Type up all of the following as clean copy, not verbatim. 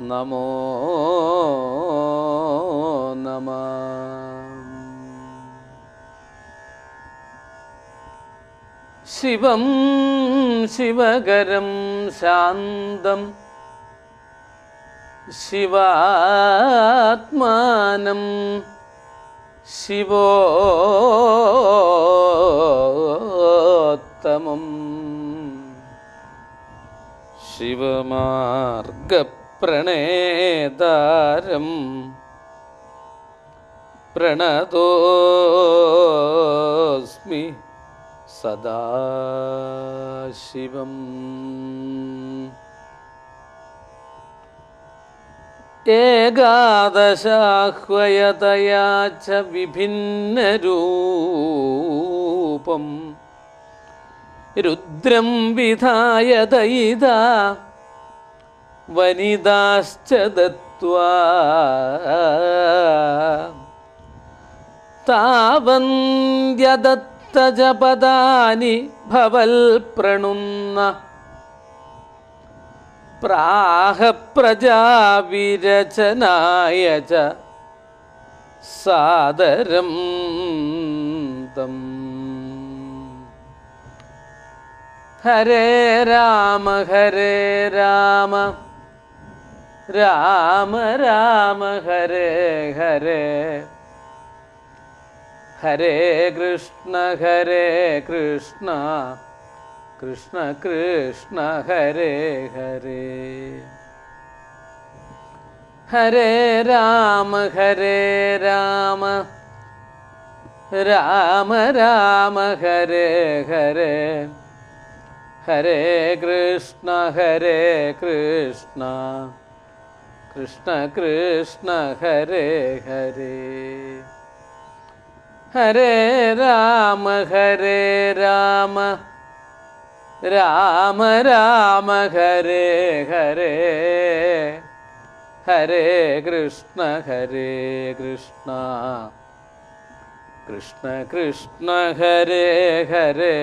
നമോ നമഃ. ശിവം ശിവകരം ശാന്തം ശിവാത്മാനം ശിവോത്തമം ശിവമാർഗപ്രണേതാരം പ്രണതോസ്മി സദാശിവം. ഏകാദശാഹ്വയതയാ ച വിഭിന്നരൂപം രുദ്രം വിധായ ദയിതാ വനിതാശ്ച ദത്വാ താവന്ത്യദത്തജപദാനി ഭവൽ പ്രണുന്ന പ്രാഹ പ്രജാവിരചനായ ച സാദരം തം. ഹരേ രാമ ഹരേ രാമ രാമ രാമ ഹരേ ഹരേ ഹരേ കൃഷ്ണ കൃഷ്ണ കൃഷ്ണ ഹരേ ഹരേ. ഹരേ രാമ രാമ രാമ രാമ ഹരേ ഹരേ ഹരേ കൃഷ്ണ കൃഷ്ണ കൃഷ്ണ ഹരേ ഹരേ. ഹരേ രാമ രാമ രാമ രാമ ഹരേ ഹരേ ഹരേ കൃഷ്ണ കൃഷ്ണ കൃഷ്ണ ഹരേ ഹരേ.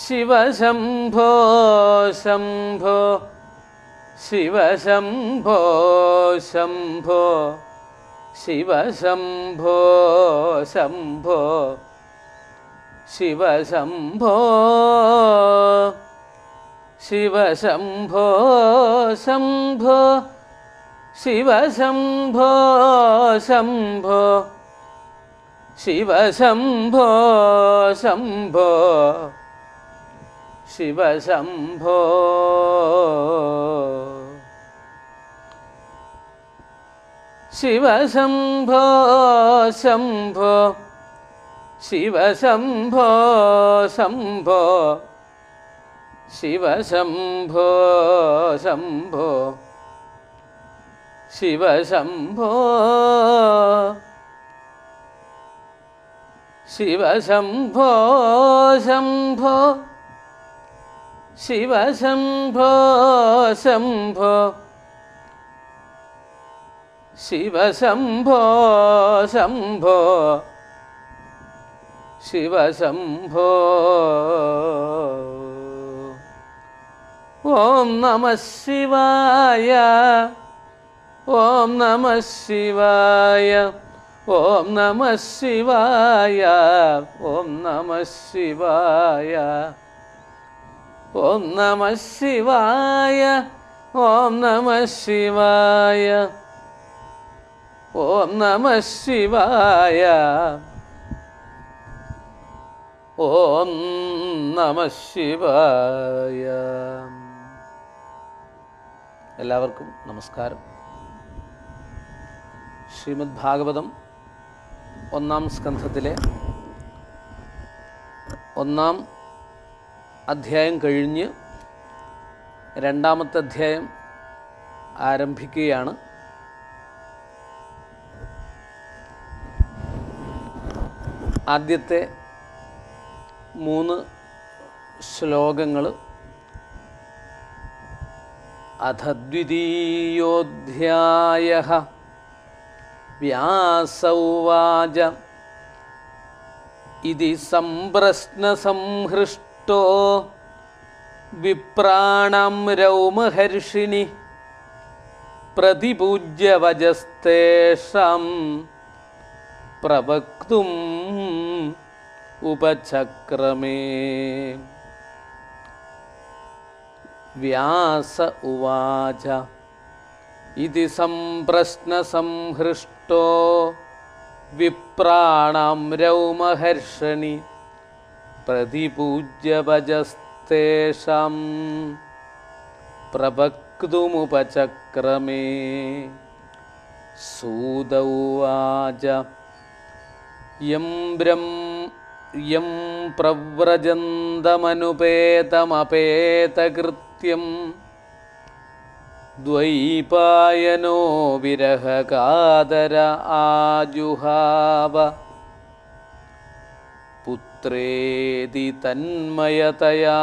ശിവശംഭോ ശംഭോ ശിവശംഭോ ശംഭോ ശിവശംഭോ ശംഭോ ശിവശംഭോ ശിവശംഭോ ശംഭോ ശിവശംഭോ ശംഭോ ശിവശംഭോ ശംഭോ ശിവശംഭോ. ശിവശംഭോ ശംഭോ ശിവശംഭോ ശംഭോ ശിവശംഭോ ശംഭോ ശിവശംഭോ ശിവശംഭോ ശംഭോ ശിവശംഭോ ശംഭോ ശിവശംഭോ ശംഭോ ശിവശംഭോ. ഓം നമഃ ശിവായ ഓം നമഃ ശിവായ ഓം നമഃ ശിവായ ഓം നമഃ ശിവായ ഓം നമഃ ശിവായ ഓം നമഃ ശിവായ ഓം നമഃ ശിവായ ഓം നമഃ ശിവായ. എല്ലാവർക്കും നമസ്കാരം. ശ്രീമദ് ഭാഗവതം 1-ാം സ്കന്ധത്തിലെ 1-ാം അധ്യായം കഴിഞ്ഞ് 2-ാമത്തെ അധ്യായം ആരംഭിക്കുകയാണ്. ആദ്യത്തെ 3 ശ്ലോകങ്ങൾ അഥ ദ്വിതീയോധ്യായഃ വ്യാസ ഉവാച ഇതി സംപ്രശ്നസംഹൃഷ്ട സംഹൃഷ്ടോ വിപ്രാണം രൗമഹർഷിണി പ്രതിപൂജ്യ വജസ്തേഷാം പ്രവക്തും ഉപചക്രമേ. വ്യാസ ഉവാച ഇതി സംപ്രശ്നസംഹൃഷ്ടോ വിപ്രാണം രൗമഹർഷണി പ്രതിപൂജ്യ വജസ്തേഷാം പ്രവക്തുമുപചക്രമേ. സൂത ഉവാച യം പ്രവ്രജന്തമനുപേതമപേതകൃത്യം ദ്വൈപായനോ വിരഹകാതര ആജുഹാവ. പുത്രേതി തന്മയതയാ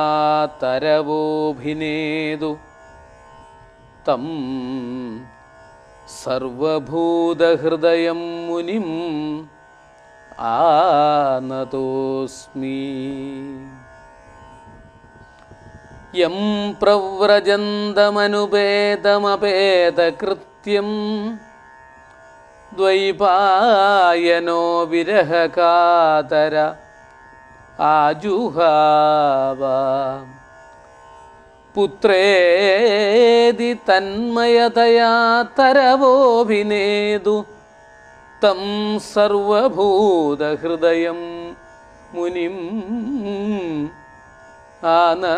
തരവോഭിനേതു തം സർവഭൂതഹൃദയം മുനിം ആനതോസ്മി. യം പ്രവ്രജന്തമനുപേതമപേതകൃത്യം ദ്വൈപായനോ വിരഹകാതര ആജുഹാവ. പുത്രേതി തന്മയതയാ തരവോഭിനേതു തം സർവഭൂതഹൃദയം മുനിം ആനതോസ്മി.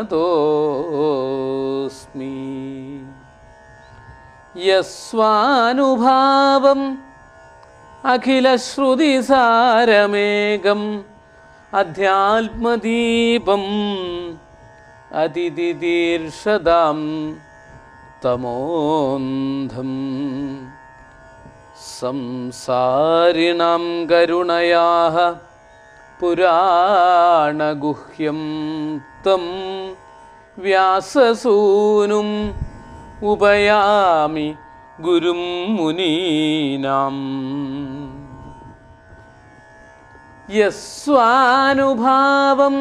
യസ്വാനുഭാവം അഖിലശ്രുതിസാരമേകം അധ്യാത്മദീപം അതിതിദീർഷതാം തമോന്ധം സംസാരിണാം കരുണയാഃ പുരാണഗുഹ്യം തം വ്യാസസൂനും ഉപയാമി ഗുരും മുനീനാം. യസ്വാനുഭാവം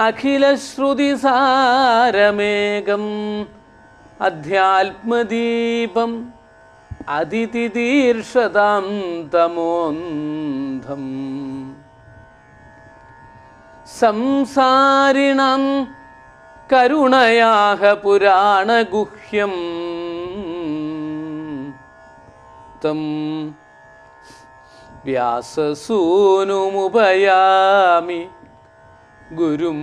അഖിലശ്രുതിസാരമേകം അധ്യാത്മദീപം അതിതിദീർഷതാം തമോന്ധം സംസാരിണാം കരുണയാഃ പുരാണഗുഹ്യം തം വ്യാസസൂനുമുപയാമി ഗുരും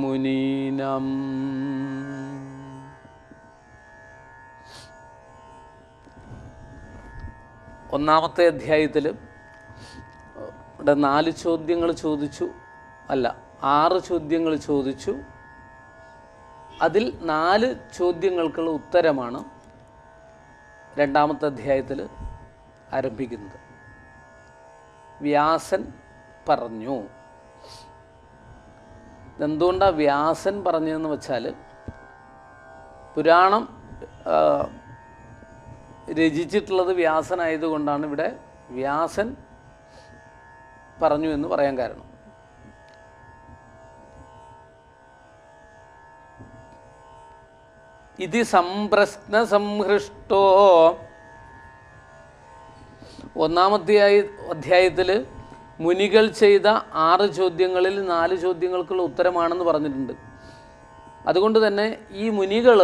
മുനീനാം. ഒന്നാമത്തെ അധ്യായത്തിൽ ഇവിടെ 4 ചോദ്യങ്ങൾ ചോദിച്ചു, അല്ല 6 ചോദ്യങ്ങൾ ചോദിച്ചു. അതിൽ 4 ചോദ്യങ്ങൾക്കുള്ള ഉത്തരമാണ് രണ്ടാമത്തെ അധ്യായത്തിൽ ആരംഭിക്കുന്നത്. വ്യാസൻ പറഞ്ഞു. ഇതെന്തുകൊണ്ടാണ് വ്യാസൻ പറഞ്ഞതെന്ന് വെച്ചാൽ, പുരാണം രചിച്ചിട്ടുള്ളത് വ്യാസനായതുകൊണ്ടാണ് ഇവിടെ വ്യാസൻ പറഞ്ഞു എന്ന് പറയാൻ കാരണം. ഇതി സംപ്രശ്ന സംഹൃഷ്ടോ, ഒന്നാമത്തെ അധ്യായത്തിൽ മുനികൾ ചെയ്ത 6 ചോദ്യങ്ങളിൽ 4 ചോദ്യങ്ങൾക്കുള്ള ഉത്തരമാണെന്ന് പറഞ്ഞിട്ടുണ്ട്. അതുകൊണ്ട് തന്നെ ഈ മുനികൾ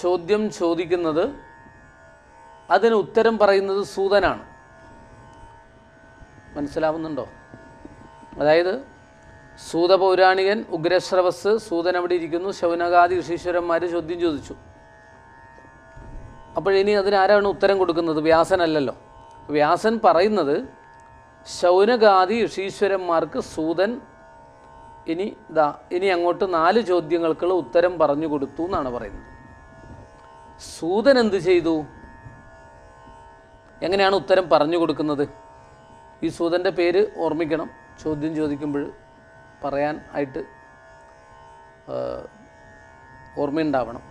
ചോദ്യം ചോദിക്കുന്നത്, അതിന് ഉത്തരം പറയുന്നത് സൂതനാണ്. മനസ്സിലാവുന്നുണ്ടോ? അതായത് സൂതപൗരാണികൻ, ഉഗ്രശ്രവസ്, സൂതൻ അവിടെ ഇരിക്കുന്നു, ശൗനകാദി ഋഷീശ്വരന്മാർ ചോദ്യം ചോദിച്ചു. അപ്പോഴിനി അതിനാരാണ് ഉത്തരം കൊടുക്കുന്നത്? വ്യാസനല്ലല്ലോ. വ്യാസൻ പറയുന്നത് ശൗനകാദി ഋഷീശ്വരന്മാർക്ക് സൂതൻ ഇനി അങ്ങോട്ട് 4 ചോദ്യങ്ങൾക്കുള്ള ഉത്തരം പറഞ്ഞു കൊടുത്തു എന്നാണ് പറയുന്നത്. സൂതൻ എന്ത് ചെയ്തു? എങ്ങനെയാണ് ഉത്തരം പറഞ്ഞു കൊടുക്കുന്നത്? ഈ സൂതൻ്റെ പേര് ഓർമ്മിക്കണം, ചോദ്യം ചോദിക്കുമ്പോൾ പറയാൻ ആയിട്ട് ഓർമ്മയുണ്ടാവണം.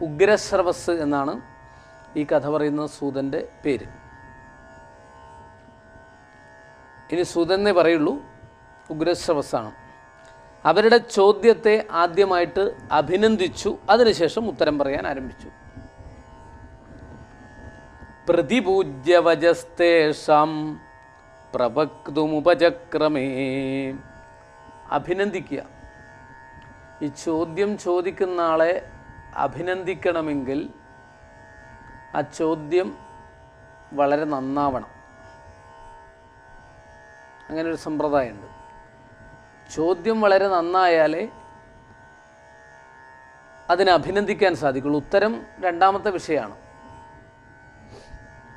ഉഗ്രശ്രവസ് എന്നാണ് ഈ കഥ പറയുന്ന സൂതൻ്റെ പേര്. ഇനി സൂതനെ പറയുള്ളൂ, ഉഗ്രശ്രവസ്സാണ്. അവരുടെ ചോദ്യത്തെ ആദ്യമായിട്ട് അഭിനന്ദിച്ചു, അതിനുശേഷം ഉത്തരം പറയാൻ ആരംഭിച്ചു. പ്രതിപൂജ്യവജസ്തേഷാം പ്രവക്തുമുപചക്രമേ. അഭിനന്ദിക്കുക. ഈ ചോദ്യം ചോദിക്കുന്ന ആളെ അഭിനന്ദിക്കണമെങ്കിൽ ആ ചോദ്യം വളരെ നന്നാവണം. അങ്ങനെ ഒരു സമ്പ്രദായമുണ്ട്. ചോദ്യം വളരെ നന്നായാലേ അതിനെ അഭിനന്ദിക്കാൻ സാധിക്കുള്ളൂ. ഉത്തരം രണ്ടാമത്തെ വിഷയമാണ്.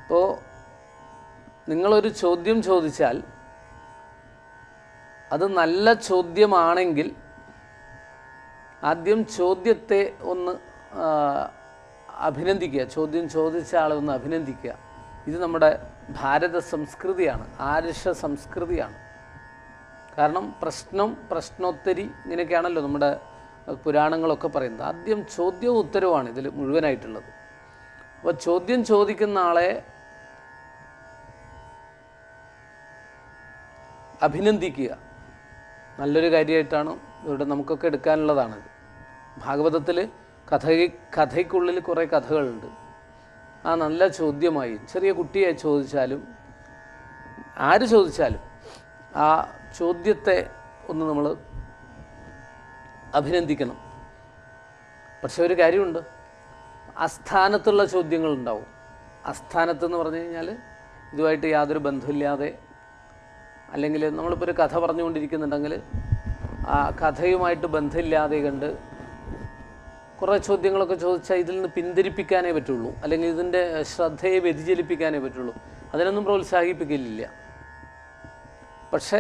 ഇപ്പോൾ നിങ്ങളൊരു ചോദ്യം ചോദിച്ചാൽ അത് നല്ല ചോദ്യമാണെങ്കിൽ ആദ്യം ചോദ്യത്തെ ഒന്ന് അഭിനന്ദിക്കുക, ചോദ്യം ചോദിച്ച ആളെ ഒന്ന് അഭിനന്ദിക്കുക. ഇത് നമ്മുടെ ഭാരത സംസ്കൃതിയാണ്, ആർഷ സംസ്കൃതിയാണ്. കാരണം പ്രശ്നോത്തരി ഇങ്ങനെയൊക്കെയാണല്ലോ നമ്മുടെ പുരാണങ്ങളൊക്കെ പറയുന്നത്. ആദ്യം ചോദ്യവും ഉത്തരവുമാണ് ഇതിൽ മുഴുവനായിട്ടുള്ളത്. അപ്പോൾ ചോദ്യം ചോദിക്കുന്ന ആളെ അഭിനന്ദിക്കുക നല്ലൊരു കാര്യമായിട്ടാണ് ഇവിടെ നമുക്കൊക്കെ എടുക്കാനുള്ളതാണിത്. ഭാഗവതത്തിൽ കഥയ്ക്കുള്ളിൽ കുറേ കഥകളുണ്ട്. ആ നല്ല ചോദ്യമായി ചെറിയ കുട്ടിയെ ചോദിച്ചാലും ആര് ചോദിച്ചാലും ആ ചോദ്യത്തെ ഒന്ന് നമ്മൾ അഭിനന്ദിക്കണം. പക്ഷെ ഒരു കാര്യമുണ്ട്, അസ്ഥാനത്തുള്ള ചോദ്യങ്ങളുണ്ടാവും. അസ്ഥാനത്തെന്ന് പറഞ്ഞു കഴിഞ്ഞാൽ ഇതുമായിട്ട് യാതൊരു ബന്ധമില്ലാതെ, അല്ലെങ്കിൽ നമ്മളിപ്പോൾ ഒരു കഥ പറഞ്ഞുകൊണ്ടിരിക്കുന്നുണ്ടെങ്കിൽ ആ കഥയുമായിട്ട് ബന്ധമില്ലാതെ കണ്ട് കുറേ ചോദ്യങ്ങളൊക്കെ ചോദിച്ചാൽ ഇതിൽ നിന്ന് പിന്തിരിപ്പിക്കാനേ പറ്റുള്ളൂ, അല്ലെങ്കിൽ ഇതിൻ്റെ ശ്രദ്ധയെ വ്യതിചലിപ്പിക്കാനേ പറ്റുള്ളൂ. അതിനൊന്നും പ്രോത്സാഹിപ്പിക്കില്ല. പക്ഷേ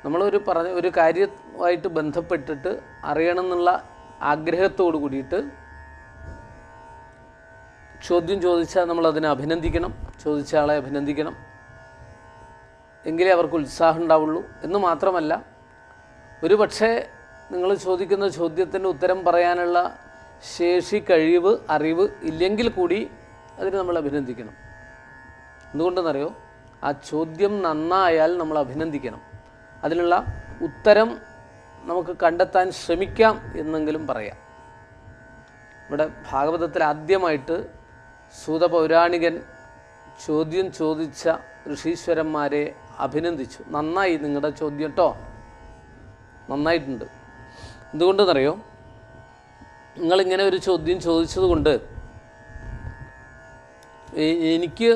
നമ്മളൊരു ഒരു കാര്യമായിട്ട് ബന്ധപ്പെട്ടിട്ട് അറിയണമെന്നുള്ള ആഗ്രഹത്തോടു കൂടിയിട്ട് ചോദ്യം ചോദിച്ചാൽ നമ്മളതിനെ അഭിനന്ദിക്കണം, ചോദിച്ച ആളെ അഭിനന്ദിക്കണം. എങ്കിലേ അവർക്ക് ഉത്സാഹം ഉണ്ടാവുള്ളൂ. എന്ന് മാത്രമല്ല, ഒരു പക്ഷേ നിങ്ങൾ ചോദിക്കുന്ന ചോദ്യത്തിൻ്റെ ഉത്തരം പറയാനുള്ള ശേഷി, കഴിവ്, അറിവ് ഇല്ലെങ്കിൽ കൂടി അതിന് നമ്മൾ അഭിനന്ദിക്കണം. എന്തുകൊണ്ടെന്നറിയോ? ആ ചോദ്യം നന്നായാൽ നമ്മൾ അഭിനന്ദിക്കണം. അതിനുള്ള ഉത്തരം നമുക്ക് കണ്ടെത്താൻ ശ്രമിക്കാം എന്നെങ്കിലും പറയാം. ഇവിടെ ഭാഗവതത്തിൽ ആദ്യമായിട്ട് സൂതപൗരാണികൻ ചോദ്യം ചോദിച്ച ഋഷീശ്വരന്മാരെ അഭിനന്ദിച്ചു. നന്നായി നിങ്ങളുടെ ചോദ്യം കേട്ടോ, നന്നായിട്ടുണ്ട്. എന്തുകൊണ്ടെന്നറിയോ? നിങ്ങളിങ്ങനെ ഒരു ചോദ്യം ചോദിച്ചതുകൊണ്ട് എനിക്ക്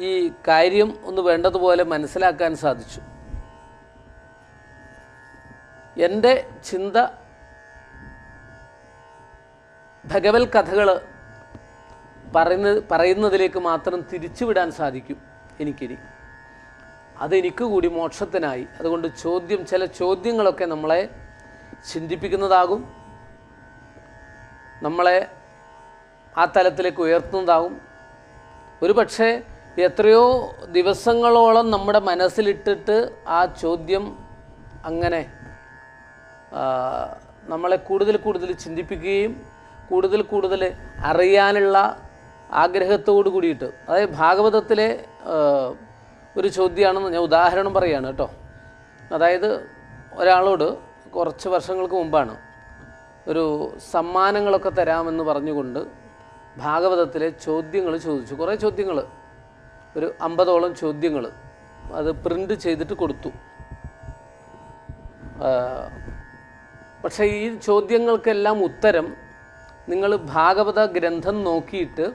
ഈ കാര്യം ഒന്ന് വേണ്ടതുപോലെ മനസ്സിലാക്കാൻ സാധിച്ചു. എൻ്റെ ചിന്ത ഭഗവത് കഥകൾ പറയുന്നതിലേക്ക് മാത്രം തിരിച്ചുവിടാൻ സാധിക്കും എനിക്കിനി. അതെനിക്ക് കൂടി മോക്ഷത്തിനായി. അതുകൊണ്ട് ചില ചോദ്യങ്ങളൊക്കെ നമ്മളെ ചിന്തിപ്പിക്കുന്നതാകും, നമ്മളെ ആ തലത്തിലേക്ക് ഉയർത്തുന്നതാകും. ഒരു പക്ഷേ എത്രയോ ദിവസങ്ങളോളം നമ്മുടെ മനസ്സിലിട്ടിട്ട് ആ ചോദ്യം അങ്ങനെ നമ്മളെ കൂടുതൽ ചിന്തിപ്പിക്കുകയും കൂടുതൽ അറിയാനുള്ള ആഗ്രഹത്തോടു കൂടിയിട്ട്, അതായത് ഭാഗവതത്തിലെ ഒരു ചോദ്യമാണെന്ന് ഞാൻ ഉദാഹരണം പറയുകയാണ് കേട്ടോ. അതായത് ഒരാളോട് കുറച്ച് വർഷങ്ങൾക്ക് മുമ്പാണ് ഒരു സമ്മാനങ്ങളൊക്കെ തരാമെന്ന് പറഞ്ഞുകൊണ്ട് ഭാഗവതത്തിലെ ചോദ്യങ്ങൾ ചോദിച്ചു. കുറേ ചോദ്യങ്ങൾ, ഒരു 50ഓളം ചോദ്യങ്ങൾ അത് പ്രിൻ്റ് ചെയ്തിട്ട് കൊടുത്തു. പക്ഷേ ഈ ചോദ്യങ്ങൾക്കെല്ലാം ഉത്തരം നിങ്ങൾ ഭാഗവത ഗ്രന്ഥം നോക്കിയിട്ട്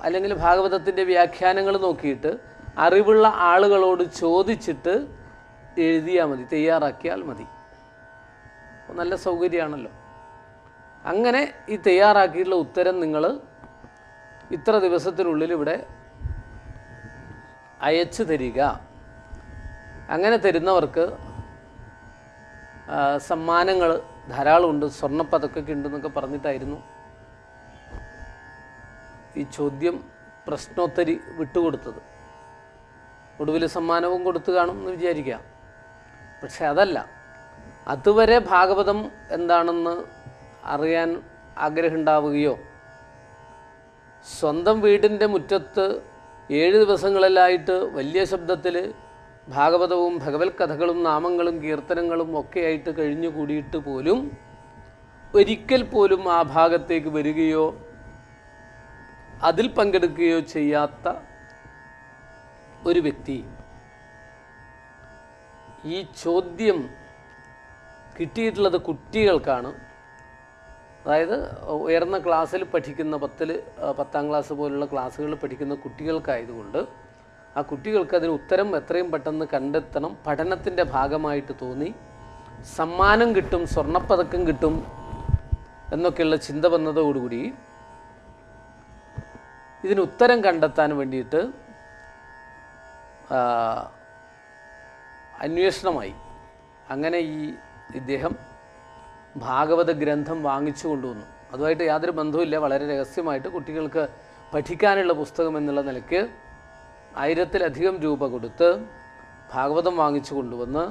അല്ലെങ്കിൽ ഭാഗവതത്തിൻ്റെ വ്യാഖ്യാനങ്ങൾ നോക്കിയിട്ട് അറിവുള്ള ആളുകളോട് ചോദിച്ചിട്ട് എഴുതിയാൽ മതി, തയ്യാറാക്കിയാൽ മതി. നല്ല സൗകര്യമാണല്ലോ. അങ്ങനെ ഈ തയ്യാറാക്കിയിട്ടുള്ള ഉത്തരം നിങ്ങൾ ഇത്ര ദിവസത്തിനുള്ളിൽ ഇവിടെ അയച്ചു തരിക. അങ്ങനെ തരുന്നവർക്ക് സമ്മാനങ്ങൾ ധാരാളമുണ്ട്, സ്വർണ്ണപ്പതക്കൊക്കെ ഉണ്ടെന്നൊക്കെ പറഞ്ഞിട്ടായിരുന്നു ഈ ചോദ്യം പ്രശ്നോത്തരി വിട്ടുകൊടുത്തത്. ഒടുവിൽ സമ്മാനവും കൊടുത്തു കാണും എന്ന് വിചാരിക്കാം. പക്ഷെ അതല്ല, അതുവരെ ഭാഗവതം എന്താണെന്ന് അറിയാൻ ആഗ്രഹമുണ്ടാവുകയോ സ്വന്തം വീടിൻ്റെ മുറ്റത്ത് 7 ദിവസങ്ങളിലായിട്ട് വലിയ ശബ്ദത്തിൽ ഭാഗവതവും ഭഗവത് കഥകളും നാമങ്ങളും കീർത്തനങ്ങളും ഒക്കെയായിട്ട് കഴിഞ്ഞുകൂടിയിട്ട് പോലും ഒരിക്കൽ പോലും ആ ഭാഗത്തേക്ക് വരികയോ അതിൽ പങ്കെടുക്കുകയോ ചെയ്യാത്ത ഒരു വ്യക്തി ഈ ചോദ്യം കിട്ടിയിട്ടുള്ളത് കുട്ടികൾക്കാണ്. അതായത് ഉയർന്ന ക്ലാസ്സിൽ പഠിക്കുന്ന 10ാം ക്ലാസ് പോലുള്ള ക്ലാസ്സുകളിൽ പഠിക്കുന്ന കുട്ടികൾക്കായതുകൊണ്ട് ആ കുട്ടികൾക്ക് അതിന് ഉത്തരം എത്രയും പെട്ടെന്ന് കണ്ടെത്തണം, പഠനത്തിൻ്റെ ഭാഗമായിട്ട് തോന്നി, സമ്മാനം കിട്ടും, സ്വർണ്ണപ്പതക്കം കിട്ടും എന്നൊക്കെയുള്ള ചിന്ത വന്നതോടുകൂടി ഇതിന് ഉത്തരം കണ്ടെത്താൻ വേണ്ടിയിട്ട് അന്വേഷണമായി. അങ്ങനെ ഇദ്ദേഹം ഭാഗവത ഗ്രന്ഥം വാങ്ങിച്ചു കൊണ്ടുവന്നു. അതുമായിട്ട് യാതൊരു ബന്ധവുമില്ല, വളരെ രഹസ്യമായിട്ട് കുട്ടികൾക്ക് പഠിക്കാനുള്ള പുസ്തകം എന്നുള്ള നിലയ്ക്ക് 1000-ലധികം രൂപ കൊടുത്ത് ഭാഗവതം വാങ്ങിച്ചു കൊണ്ടുവന്ന്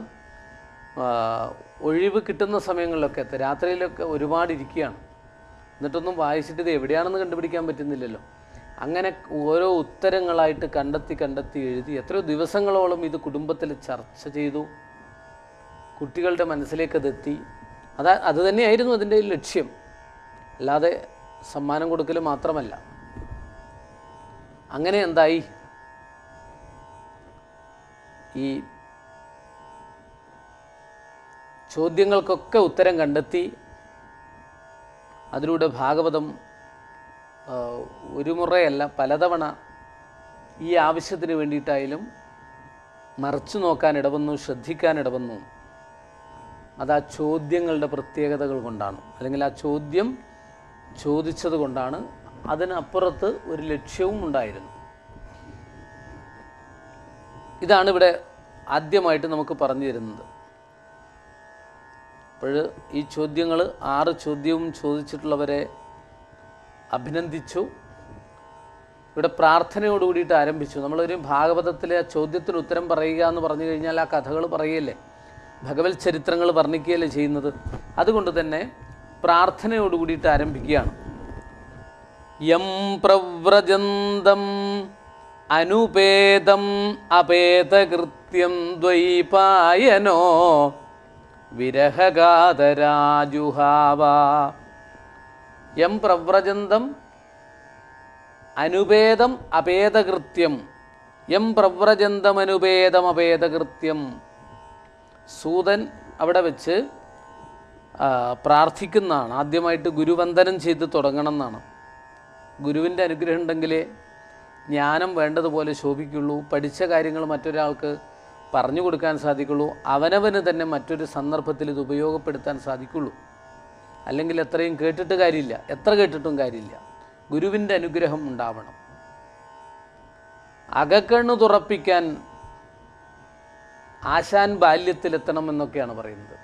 ഒഴിവ് കിട്ടുന്ന സമയങ്ങളിലൊക്കെ രാത്രിയിലൊക്കെ ഒരുപാട് ഇരിക്കുകയാണ്. എന്നിട്ടൊന്നും വായിച്ചിട്ട് ഇത് എവിടെയാണെന്ന് കണ്ടുപിടിക്കാൻ പറ്റുന്നില്ലല്ലോ. അങ്ങനെ ഓരോ ഉത്തരങ്ങളായിട്ട് കണ്ടെത്തി എഴുതി എത്രയോ ദിവസങ്ങളോളം ഇത് കുടുംബത്തിൽ ചർച്ച ചെയ്തു. കുട്ടികളുടെ മനസ്സിലേക്ക് അതെത്തി. അത് തന്നെയായിരുന്നു അതിൻ്റെ ലക്ഷ്യം, അല്ലാതെ സമ്മാനം കൊടുക്കൽ മാത്രമല്ല. അങ്ങനെ എന്തായി, ഈ ചോദ്യങ്ങൾക്കൊക്കെ ഉത്തരം കണ്ടെത്തി. അതിലൂടെ ഭാഗവതം ഒരു മുറയല്ല പലതവണ ഈ ആവശ്യത്തിന് വേണ്ടിയിട്ടായാലും മറച്ചു നോക്കാൻ ഇടവന്നു, ശ്രദ്ധിക്കാൻ ഇടവന്നു. അത് ആ ചോദ്യങ്ങളുടെ പ്രത്യേകതകൾ കൊണ്ടാണ്, അല്ലെങ്കിൽ ആ ചോദ്യം ചോദിച്ചത് കൊണ്ടാണ്. അതിനപ്പുറത്ത് ഒരു ലക്ഷ്യവും ഉണ്ടായിരുന്നു. ഇതാണ് ഇവിടെ ആദ്യമായിട്ട് നമുക്ക് പറഞ്ഞു തരുന്നത്. അപ്പോൾ ഈ ചോദ്യങ്ങൾ 6 ചോദ്യവും ചോദിച്ചിട്ടുള്ളവരെ അഭിനന്ദിച്ചു. ഇവിടെ പ്രാർത്ഥനയോടുകൂടിയിട്ട് ആരംഭിച്ചു. നമ്മളൊരു ഭാഗവതത്തിലെ ആ ചോദ്യത്തിന് ഉത്തരം പറയുക എന്ന് പറഞ്ഞു കഴിഞ്ഞാൽ ആ കഥകൾ പറയുകയല്ലേ, ഭഗവത് ചരിത്രങ്ങൾ വർണ്ണിക്കുകയല്ലേ ചെയ്യുന്നത്. അതുകൊണ്ട് തന്നെ പ്രാർത്ഥനയോടുകൂടിയിട്ട് ആരംഭിക്കുകയാണ്. യം പ്രവ്രജന്തം അനുപേതം അപേതകൃത്യം ദ്വൈപായനോ വിരഹഗാതരാജുഹാവ. യം പ്രവ്രജന്തം അനുപേതം അപേതകൃത്യം. യം പ്രവ്രജന്തം അനുപേതം അപേതകൃത്യം. സൂതൻ അവിടെ വെച്ച് പ്രാർത്ഥിക്കുന്നതാണ്. ആദ്യമായിട്ട് ഗുരുവന്ദനം ചെയ്ത് തുടങ്ങണം എന്നാണ്. ഗുരുവിൻ്റെ അനുഗ്രഹം ഉണ്ടെങ്കിലേ ജ്ഞാനം വേണ്ടതുപോലെ ശോഭിക്കുള്ളൂ, പഠിച്ച കാര്യങ്ങൾ മറ്റൊരാൾക്ക് പറഞ്ഞു കൊടുക്കാൻ സാധിക്കുള്ളൂ, അവനവന് തന്നെ മറ്റൊരു സന്ദർഭത്തിൽ ഇത് ഉപയോഗപ്പെടുത്താൻ സാധിക്കുള്ളൂ. അല്ലെങ്കിൽ എത്രയും കേട്ടിട്ട് കാര്യമില്ല, എത്ര കേട്ടിട്ടും കാര്യമില്ല. ഗുരുവിൻ്റെ അനുഗ്രഹം ഉണ്ടാവണം. അകക്കണ്ണു തുറപ്പിക്കാൻ ആശാൻ ബാല്യത്തിലെത്തണമെന്നൊക്കെയാണ് പറയുന്നത്.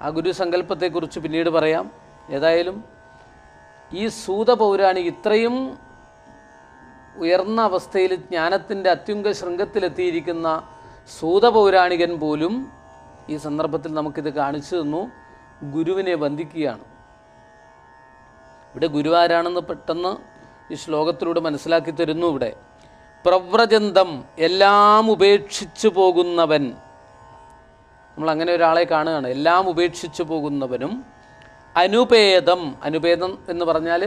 ആ ഗുരുസങ്കല്പത്തെക്കുറിച്ച് പിന്നീട് പറയാം. ഏതായാലും ഈ സൂത പൗരാണിക് ഇത്രയും ഉയർന്ന അവസ്ഥയിൽ ജ്ഞാനത്തിൻ്റെ അത്യുംഗ ശൃംഗത്തിലെത്തിയിരിക്കുന്ന സൂത പൗരാണികൻ പോലും ഈ സന്ദർഭത്തിൽ നമുക്കിത് കാണിച്ചു തന്നു. ഗുരുവിനെ വന്ദിക്കുകയാണ്. ഇവിടെ ഗുരുവാരാണെന്ന് പെട്ടെന്ന് ഈ ശ്ലോകത്തിലൂടെ മനസ്സിലാക്കി തരുന്നു. ഇവിടെ പ്രവ്രജന്തം എല്ലാം ഉപേക്ഷിച്ചു പോകുന്നവൻ, നമ്മൾ അങ്ങനെ ഒരാളെ കാണുകയാണ്. എല്ലാം ഉപേക്ഷിച്ചു പോകുന്നവനും അനുപേതം, അനുപേതം എന്ന് പറഞ്ഞാൽ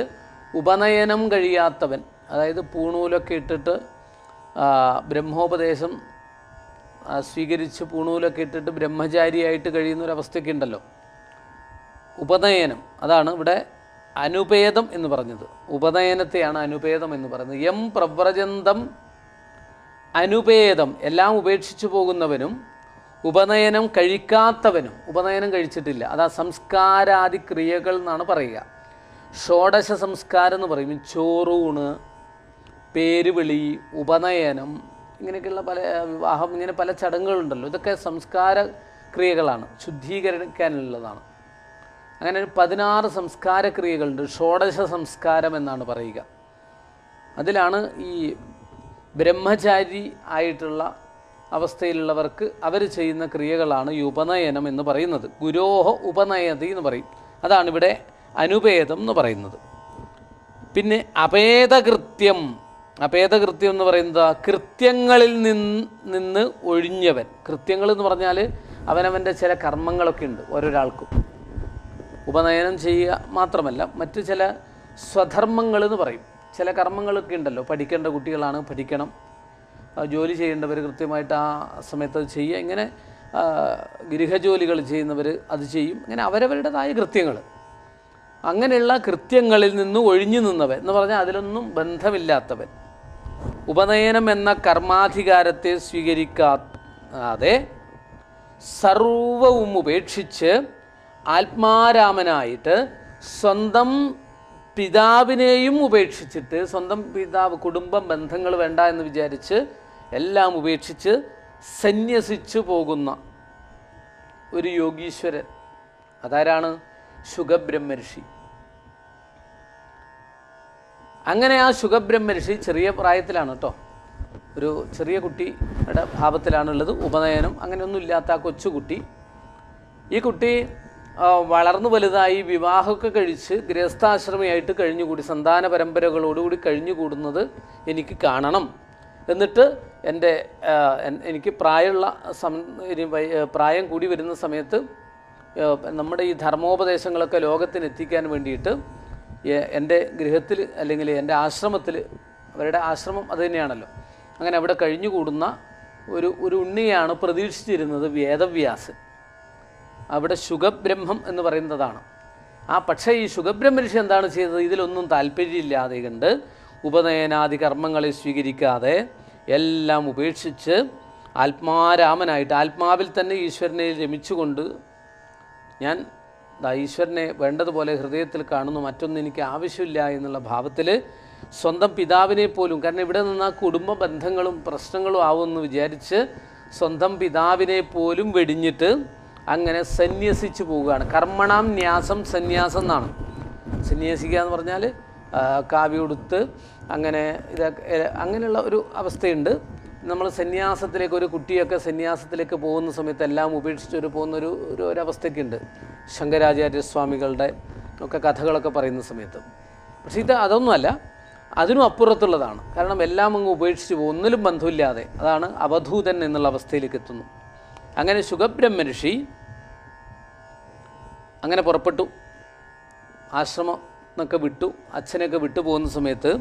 ഉപനയനം കഴിയാത്തവൻ, അതായത് പൂണൂലൊക്കെ ഇട്ടിട്ട് ബ്രഹ്മോപദേശം സ്വീകരിച്ച് പൂണൂലൊക്കെ ഇട്ടിട്ട് ബ്രഹ്മചാരിയായിട്ട് കഴിയുന്നൊരവസ്ഥയൊക്കെ ഉണ്ടല്ലോ, ഉപനയനം. അതാണ് ഇവിടെ അനുപേതം എന്ന് പറഞ്ഞത്. ഉപനയനത്തെയാണ് അനുപേതം എന്ന് പറയുന്നത്. യം പ്രവ്രജന്തം അനുപേതം, എല്ലാം ഉപേക്ഷിച്ചു പോകുന്നവനും ഉപനയനം കഴിക്കാത്തവനും. ഉപനയനം കഴിച്ചിട്ടില്ല, അതാ സംസ്കാരാദി ക്രിയകൾ എന്നാണ് പറയുക. ഷോഡശ സംസ്കാരം എന്ന് പറയും. ചോറൂണ്, പേരുവിളി, ഉപനയനം, ഇങ്ങനെയൊക്കെയുള്ള പല വിവാഹം, ഇങ്ങനെ പല ചടങ്ങുകളുണ്ടല്ലോ. ഇതൊക്കെ സംസ്കാര ക്രിയകളാണ്, ശുദ്ധീകരിക്കാനുള്ളതാണ്. അങ്ങനെ 16 സംസ്കാര ക്രിയകളുണ്ട്. ഷോഡശ സംസ്കാരം എന്നാണ് പറയുക. അതിലാണ് ഈ ബ്രഹ്മചാരി ആയിട്ടുള്ള അവസ്ഥയിലുള്ളവർക്ക് അവർ ചെയ്യുന്ന ക്രിയകളാണ് ഈ ഉപനയനം എന്ന് പറയുന്നത്. ഗുരോഹ ഉപനയതി എന്ന് പറയും. അതാണ് ഇവിടെ അനുപേതം എന്ന് പറയുന്നത്. പിന്നെ അപേതകൃത്യം, അപ്പോൾ ഏത കൃത്യം എന്ന് പറയുന്നത് കൃത്യങ്ങളിൽ നിന്ന് ഒഴിഞ്ഞവൻ. കൃത്യങ്ങൾ എന്ന് പറഞ്ഞാൽ അവനവൻ്റെ ചില കർമ്മങ്ങളൊക്കെ ഉണ്ട് ഓരോരാൾക്കും. ഉപനയനം ചെയ്യുക മാത്രമല്ല, മറ്റ് ചില സ്വധർമ്മങ്ങൾ എന്ന് പറയും. ചില കർമ്മങ്ങളൊക്കെ ഉണ്ടല്ലോ. പഠിക്കേണ്ട കുട്ടികളാണ് പഠിക്കണം, ജോലി ചെയ്യേണ്ടവർ കൃത്യമായിട്ട് ആ സമയത്ത് അത് ചെയ്യുക, ഇങ്ങനെ ഗൃഹജോലികൾ ചെയ്യുന്നവർ അത് ചെയ്യും. ഇങ്ങനെ അവരവരുടേതായ കൃത്യങ്ങൾ. അങ്ങനെയുള്ള കൃത്യങ്ങളിൽ നിന്ന് ഒഴിഞ്ഞു നിന്നവൻ എന്ന് പറഞ്ഞാൽ അതിലൊന്നും ബന്ധമില്ലാത്തവൻ. ഉപനയനം എന്ന കർമാധികാരത്തെ സ്വീകരിക്കാതെ സർവവും ഉപേക്ഷിച്ച് ആത്മാരാമനായിട്ട് സ്വന്തം പിതാവിനെയും ഉപേക്ഷിച്ചിട്ട്, സ്വന്തം പിതാവ് കുടുംബം ബന്ധങ്ങൾ വേണ്ട എന്ന് വിചാരിച്ച് എല്ലാം ഉപേക്ഷിച്ച് സന്യസിച്ചു പോകുന്ന ഒരു യോഗീശ്വരൻ. അതാരാണ്? ശുകബ്രഹ്മർഷി. അങ്ങനെ ആ ശുകബ്രഹ്മർഷി ചെറിയ പ്രായത്തിലാണ് കേട്ടോ, ഒരു ചെറിയ കുട്ടിയുടെ ഭാവത്തിലാണുള്ളത്. ഉപനയനം അങ്ങനെയൊന്നും ഇല്ലാത്ത ആ കൊച്ചുകുട്ടി. ഈ കുട്ടി വളർന്നു വലുതായി വിവാഹമൊക്കെ കഴിച്ച് ഗൃഹസ്ഥാശ്രമിയായിട്ട് കഴിഞ്ഞുകൂടി, സന്താന പരമ്പരകളോടുകൂടി കഴിഞ്ഞുകൂടുന്നത് എനിക്ക് കാണണം. എന്നിട്ട് എനിക്ക് പ്രായം കൂടി വരുന്ന സമയത്ത് നമ്മുടെ ഈ ധർമ്മോപദേശങ്ങളൊക്കെ ലോകത്തിന് എത്തിക്കാൻ വേണ്ടിയിട്ട് എൻ്റെ ഗൃഹത്തിൽ അല്ലെങ്കിൽ എൻ്റെ ആശ്രമത്തിൽ, അവരുടെ ആശ്രമം അത് തന്നെയാണല്ലോ, അങ്ങനെ അവിടെ കഴിഞ്ഞുകൂടുന്ന ഒരു ഉണ്ണിയാണ് പ്രതീക്ഷിച്ചിരുന്നത് വേദവ്യാസൻ. അവിടെ ശുകബ്രഹ്മം എന്ന് പറയുന്നതാണ്. പക്ഷേ ഈ ശുകബ്രഹ്മർഷി എന്താണ് ചെയ്തത്? ഇതിലൊന്നും താല്പര്യമില്ലാതെ കണ്ട് ഉപനയനാദി കർമ്മങ്ങളെ സ്വീകരിക്കാതെ എല്ലാം ഉപേക്ഷിച്ച് ആത്മാരാമനായിട്ട് ആത്മാവിൽ തന്നെ ഈശ്വരനെ രമിച്ചുകൊണ്ട്, ഞാൻ ഈശ്വരനെ വേണ്ടതുപോലെ ഹൃദയത്തിൽ കാണുന്നു, മറ്റൊന്നും എനിക്ക് ആവശ്യമില്ല എന്നുള്ള ഭാവത്തിൽ സ്വന്തം പിതാവിനെ പോലും, കാരണം ഇവിടെ നിന്ന് ആ കുടുംബ ബന്ധങ്ങളും പ്രശ്നങ്ങളും ആവുമെന്ന് വിചാരിച്ച് സ്വന്തം പിതാവിനെ പോലും വെടിഞ്ഞിട്ട് അങ്ങനെ സന്യസിച്ചു പോവുകയാണ്. കർമ്മണാം ന്യാസം സന്യാസം എന്നാണ്. സന്യാസിക്കുക എന്ന് പറഞ്ഞാൽ കാവ്യൊടുത്ത് അങ്ങനെ അങ്ങനെയുള്ള ഒരു അവസ്ഥയുണ്ട്. നമ്മൾ സന്യാസത്തിലേക്ക്, ഒരു കുട്ടിയൊക്കെ സന്യാസത്തിലേക്ക് പോകുന്ന സമയത്ത് എല്ലാം ഉപേക്ഷിച്ചൊരു പോകുന്നൊരു ഒരവസ്ഥയൊക്കെ ഉണ്ട്. ശങ്കരാചാര്യസ്വാമികളുടെ ഒക്കെ കഥകളൊക്കെ പറയുന്ന സമയത്ത്. പക്ഷേ അതൊന്നുമല്ല, അതിനും അപ്പുറത്തുള്ളതാണ്. കാരണം എല്ലാം അങ്ങ് ഉപേക്ഷിച്ച് പോകും, ഒന്നിലും ബന്ധമില്ലാതെ. അതാണ് അവധൂതൻ എന്നുള്ള അവസ്ഥയിലേക്ക് എത്തുന്നു. അങ്ങനെ ശുകബ്രഹ്മർഷി അങ്ങനെ പുറപ്പെട്ടു, ആശ്രമം എന്നൊക്കെ വിട്ടു, അച്ഛനെയൊക്കെ വിട്ടു പോകുന്ന സമയത്ത്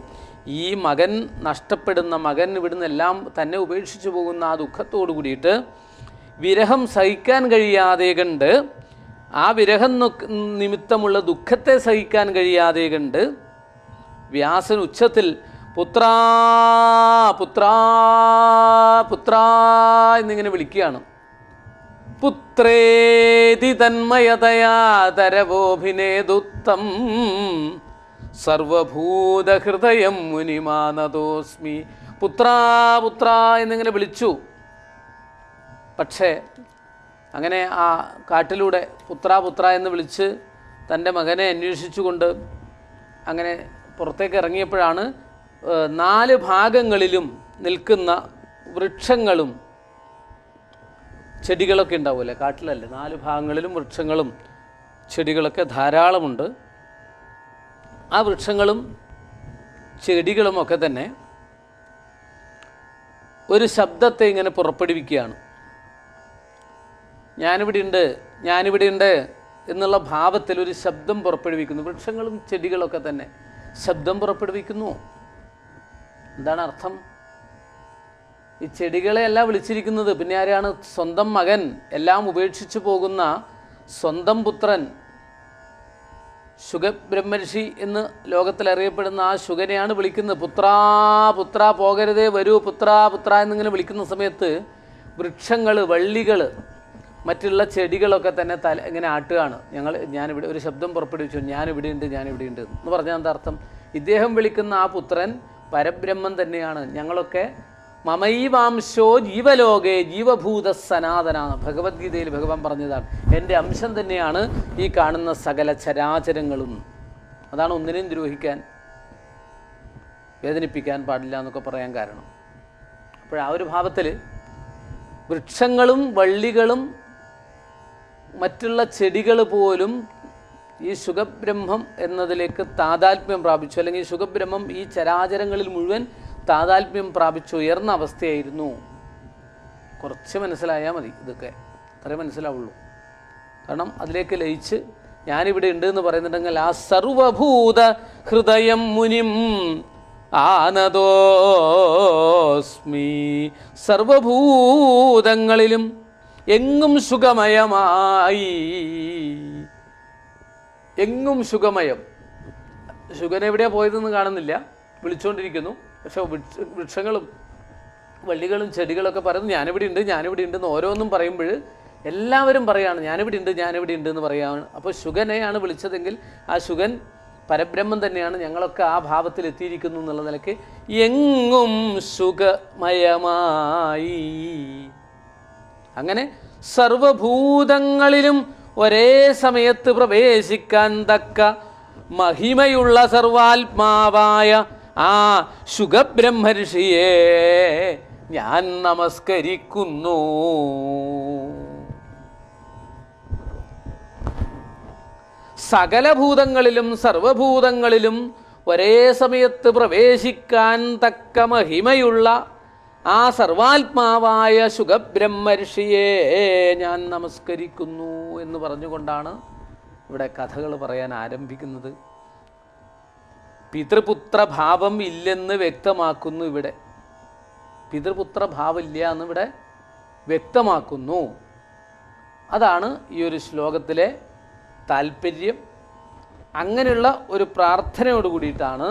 ഈ മകൻ നഷ്ടപ്പെടുന്ന, മകൻ ഇവിടുന്ന് എല്ലാം തന്നെ ഉപേക്ഷിച്ചു പോകുന്ന ആ ദുഃഖത്തോടു കൂടിയിട്ട് വിരഹം സഹിക്കാൻ കഴിയാതെ കണ്ട്, ആ വിരഹം നിമിത്തമുള്ള ദുഃഖത്തെ സഹിക്കാൻ കഴിയാതെ കണ്ട് വ്യാസൻ ഉച്ചത്തിൽ പുത്രാ പുത്രാ പുത്രാ എന്നിങ്ങനെ വിളിക്കുകയാണ്. പുത്രേതി തന്മയതയാ തരവോഭിനേതുത്തം സർവഭൂതഹൃദയം മുനിമാനതോസ്മി. പുത്രാ പുത്രാ എന്നിങ്ങനെ വിളിച്ചു. പക്ഷേ അങ്ങനെ ആ കാട്ടിലൂടെ പുത്രാ പുത്ര എന്ന് വിളിച്ച് തൻ്റെ മകനെ അന്വേഷിച്ചുകൊണ്ട് അങ്ങനെ പുറത്തേക്ക് ഇറങ്ങിയപ്പോഴാണ് 4 ഭാഗങ്ങളിലും നിൽക്കുന്ന വൃക്ഷങ്ങളും ചെടികളൊക്കെ ഉണ്ടാവുമല്ലേ, കാട്ടിലല്ലേ, 4 ഭാഗങ്ങളിലും വൃക്ഷങ്ങളും ചെടികളൊക്കെ ധാരാളമുണ്ട്. ആ വൃക്ഷങ്ങളും ചെടികളുമൊക്കെ തന്നെ ഒരു ശബ്ദത്തെ ഇങ്ങനെ പുറപ്പെടുവിക്കുകയാണ്. ഞാനിവിടെയുണ്ട് എന്നുള്ള ഭാവത്തിൽ ഒരു ശബ്ദം പുറപ്പെടുവിക്കുന്നു. വൃക്ഷങ്ങളും ചെടികളൊക്കെ തന്നെ ശബ്ദം പുറപ്പെടുവിക്കുന്നു. എന്താണ് അർത്ഥം? ഈ ചെടികളെയല്ല വിളിച്ചിരിക്കുന്നത്, പിന്നെ ആരെയാണ്? സ്വന്തം മകൻ, എല്ലാം ഉപേക്ഷിച്ചു പോകുന്ന സ്വന്തം പുത്രൻ ശുകബ്രഹ്മർഷി എന്ന് ലോകത്തിൽ അറിയപ്പെടുന്ന ആ ശുകനെയാണ് വിളിക്കുന്നത്. പുത്രാ പുത്ര പോകരുതേ, വരൂ പുത്രാ പുത്ര എന്നിങ്ങനെ വിളിക്കുന്ന സമയത്ത് വൃക്ഷങ്ങൾ, വള്ളികൾ, മറ്റുള്ള ചെടികളൊക്കെ തന്നെ ഇങ്ങനെ ആട്ടുകയാണ്. ഞാനിവിടെ ഒരു ശബ്ദം പുറപ്പെടുവിച്ചു, ഞാനിവിടെയുണ്ട് എന്ന് പറഞ്ഞാൽ എന്താ അർത്ഥം? ഇദ്ദേഹം വിളിക്കുന്ന ആ പുത്രൻ പരബ്രഹ്മം തന്നെയാണ്. ഞങ്ങളൊക്കെ മമൈവാംശോ ജീവലോകേ ജീവഭൂത സനാതനാണ്. ഭഗവത്ഗീതയിൽ ഭഗവാൻ പറഞ്ഞതാണ്, എൻ്റെ അംശം തന്നെയാണ് ഈ കാണുന്ന സകല ചരാചരങ്ങളും. അതാണ് ഒന്നിനെയും ദ്രോഹിക്കാൻ, വേദനിപ്പിക്കാൻ പാടില്ല എന്നൊക്കെ പറയാൻ കാരണം. അപ്പോൾ ആ ഒരു ഭാവത്തിൽ വൃക്ഷങ്ങളും വള്ളികളും മറ്റുള്ള ചെടികൾ പോലും ഈ ശുകബ്രഹ്മം എന്നതിലേക്ക് താതാത്മ്യം പ്രാപിച്ചു. അല്ലെങ്കിൽ ശുകബ്രഹ്മം ഈ ചരാചരങ്ങളിൽ മുഴുവൻ താതാത്മ്യം പ്രാപിച്ച് ഉയർന്ന അവസ്ഥയായിരുന്നു. കുറച്ച് മനസ്സിലായാൽ മതി, ഇതൊക്കെ അത്രേ മനസ്സിലാവുള്ളൂ. കാരണം അതിലേക്ക് ലയിച്ച് ഞാനിവിടെ ഉണ്ട് എന്ന് പറയുന്നുണ്ടെങ്കിൽ ആ സർവഭൂത ഹൃദയം മുനിം ആനദോസ്മി, സർവഭൂതങ്ങളിലും എങ്ങും സുഖമയമായി, എങ്ങും സുഖമയം. ശുഗൻ എവിടെയാണ് പോയതെന്ന് കാണുന്നില്ല, വിളിച്ചുകൊണ്ടിരിക്കുന്നു. പക്ഷെ വൃക്ഷങ്ങളും വള്ളികളും ചെടികളൊക്കെ പറയുന്നു ഞാനിവിടെ ഉണ്ട്, ഞാനിവിടെ ഉണ്ടെന്ന് ഓരോന്നും പറയുമ്പോൾ എല്ലാവരും പറയാണ് ഞാനിവിടെ ഉണ്ട്, ഞാനിവിടെ ഉണ്ട് എന്ന് പറയുകയാണ്. അപ്പോൾ ശുഗനെയാണ് വിളിച്ചതെങ്കിൽ ആ ശുഗൻ പരബ്രഹ്മം തന്നെയാണ്. ഞങ്ങളൊക്കെ ആ ഭാവത്തിൽ എത്തിയിരിക്കുന്നു എന്നുള്ള നിലയ്ക്ക് എങ്ങും സുഖമയമായി. അങ്ങനെ സർവഭൂതങ്ങളിലും ഒരേ സമയത്ത് പ്രവേശിക്കാൻ തക്ക മഹിമയുള്ള സർവാത്മാവായ ആ ശുഗബ്രഹ്മർഷിയെ ഞാൻ നമസ്കരിക്കുന്നു. സകലഭൂതങ്ങളിലും സർവഭൂതങ്ങളിലും ഒരേ സമയത്ത് പ്രവേശിക്കാൻ തക്ക മഹിമയുള്ള ആ സർവാത്മാവായ ശുഗബ്രഹ്മർഷിയെ ഞാൻ നമസ്കരിക്കുന്നു എന്ന് പറഞ്ഞുകൊണ്ടാണ് ഇവിടെ കഥകൾ പറയാൻ ആരംഭിക്കുന്നത്. പിതൃപുത്രഭാവം ഇല്ലെന്ന് വ്യക്തമാക്കുന്നു. ഇവിടെ പിതൃപുത്രഭാവം ഇല്ല എന്നിവിടെ വ്യക്തമാക്കുന്നു. അതാണ് ഈ ഒരു ശ്ലോകത്തിലെ താല്പര്യം. അങ്ങനെയുള്ള ഒരു പ്രാർത്ഥനയോട് കൂടിയിട്ടാണ്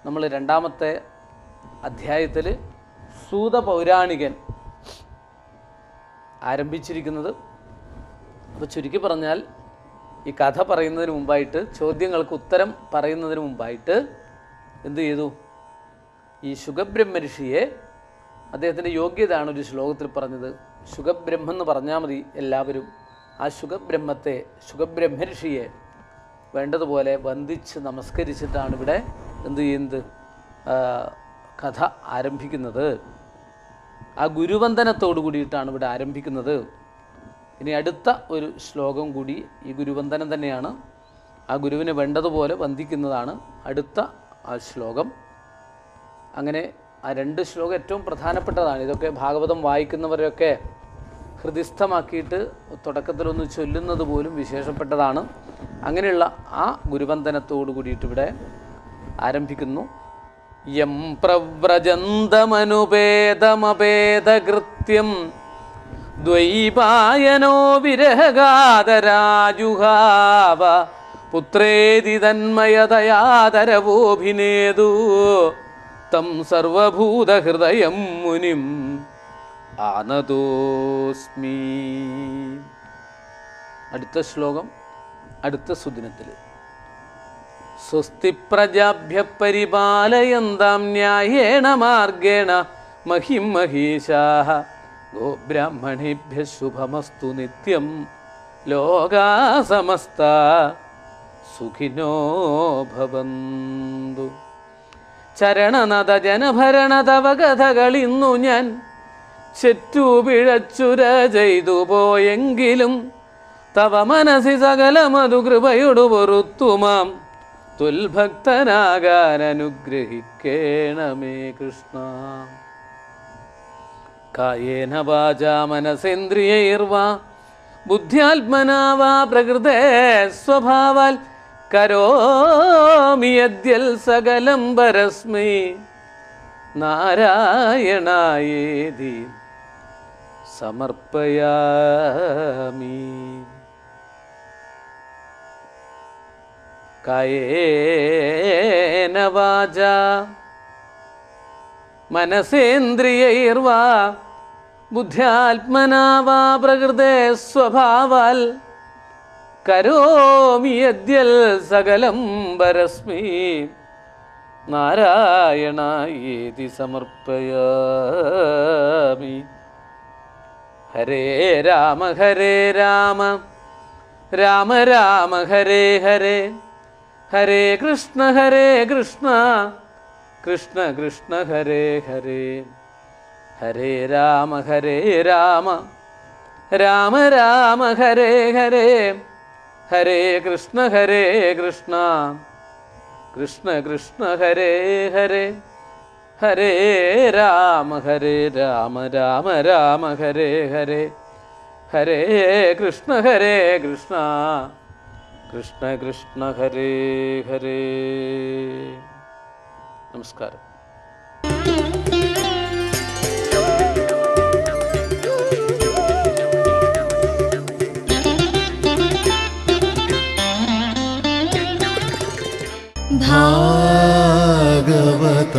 നമ്മൾ രണ്ടാമത്തെ അധ്യായത്തിൽ സൂത പൗരാണികൻ ആരംഭിച്ചിരിക്കുന്നത്. അപ്പോൾ ചുരുക്കി പറഞ്ഞാൽ ഈ കഥ പറയുന്നതിന് മുമ്പായിട്ട്, ചോദ്യങ്ങൾക്ക് ഉത്തരം പറയുന്നതിന് മുമ്പായിട്ട് എന്തു ചെയ്തു? ഈ ശുഗബ്രഹ്മർഷിയെ, അദ്ദേഹത്തിൻ്റെ യോഗ്യതയാണ് ഒരു ശ്ലോകത്തിൽ പറഞ്ഞത്. ശുഗബ്രഹ്മം എന്ന് പറഞ്ഞാൽ മതി എല്ലാവരും. ആ ശുഗബ്രഹ്മത്തെ, ശുഗബ്രഹ്മർഷിയെ വേണ്ടതുപോലെ വന്ദിച്ച് നമസ്കരിച്ചിട്ടാണ് ഇവിടെ എന്ത് ചെയ്യുന്നത്? കഥ ആരംഭിക്കുന്നത്. ആ ഗുരുവന്ദനത്തോടു കൂടിയിട്ടാണ് ഇവിടെ ആരംഭിക്കുന്നത്. ഇനി അടുത്ത ഒരു ശ്ലോകം കൂടി ഈ ഗുരുവന്ദനം തന്നെയാണ്. ആ ഗുരുവിനെ വേണ്ടതുപോലെ വന്ദിക്കുന്നതാണ് അടുത്ത ആ ശ്ലോകം. അങ്ങനെ ആ രണ്ട് ശ്ലോകം ഏറ്റവും പ്രധാനപ്പെട്ടതാണ്. ഇതൊക്കെ ഭാഗവതം വായിക്കുന്നവരൊക്കെ ഹൃദിസ്ഥമാക്കിയിട്ട് തുടക്കത്തിലൊന്ന് ചൊല്ലുന്നത് പോലും വിശേഷപ്പെട്ടതാണ്. അങ്ങനെയുള്ള ആ ഗുരുവന്ദനത്തോടു കൂടിയിട്ട് ഇവിടെ ആരംഭിക്കുന്നു. യം പ്രവ്രജന്തമനുപേതമപേതകൃത്യം ദ്വൈപായനോ വിരഹഗാതരാജുഹാവ പുത്രേതി തന്മയതയാതരവോഭിനേതു തം സർവഭൂതഹൃദയം മുനിം ആനതോസ്മി. അടുത്ത ശ്ലോകം അടുത്ത സുദിനത്തിൽ. സ്വസ്തി പ്രജാഭ്യ പരിപാലയന്താം ന്യായേണ മാർഗേണ മഹിം മഹീശാഃ ഗോബ്രാഹ്മണേഭ്യ ശുഭമസ്തു നിത്യം ലോകാ സമസ്താ സുഖിനോ ഭവന്തു. ചരണനത ജനഭരണ തവ കഥകളിന്നു ഞാൻ ചെറ്റുപിഴച്ചുര ചെയ്തു പോയെങ്കിലും തവ മനസ്സി സകലമതു കൃപയൊടു പൊറുത്തുമാം തുൽഭക്തനാകാൻ അനുഗ്രഹിക്കേണമേ കൃഷ്ണ. കായേന വാചാ മനസേന്ദ്രിയൈർവാ ബുദ്ധ്യാത്മനാ വാ പ്രകൃതേ സ്വഭാവാൽ കരോമി യദ്യൽ സകലം പരസ്മൈ നാരായണായേതി സമർപ്പയാമി. കായേന വാചാ മനസേന്ദ്രിയൈർവാ ബുദ്ധ്യാത്മനാ വാ പ്രകൃതേ സ്വഭാവാൽ കരോമി യദ്യൽ സകലം പരസ്മൈ നാരായണായേതി സമർപ്പയാമി. ഹരേ രാമ രാമ രാമ ഹരേ ഹരേ, ഹരേ കൃഷ്ണ കൃഷ്ണ കൃഷ്ണ ഹരേ ഹരേ, ഹരേ രാമ രാമ രാമ ഹരേ ഹരേ, ഹരേ കൃഷ്ണ കൃഷ്ണ കൃഷ്ണ കൃഷ്ണ ഹരേ ഹരേ, ഹരേ രാമ രാമ രാമ ഹരേ ഹരേ, ഹരേ കൃഷ്ണ കൃഷ്ണ കൃഷ്ണ ഹരേ ഹരേ. നമസ്കാരം. ഭാഗവത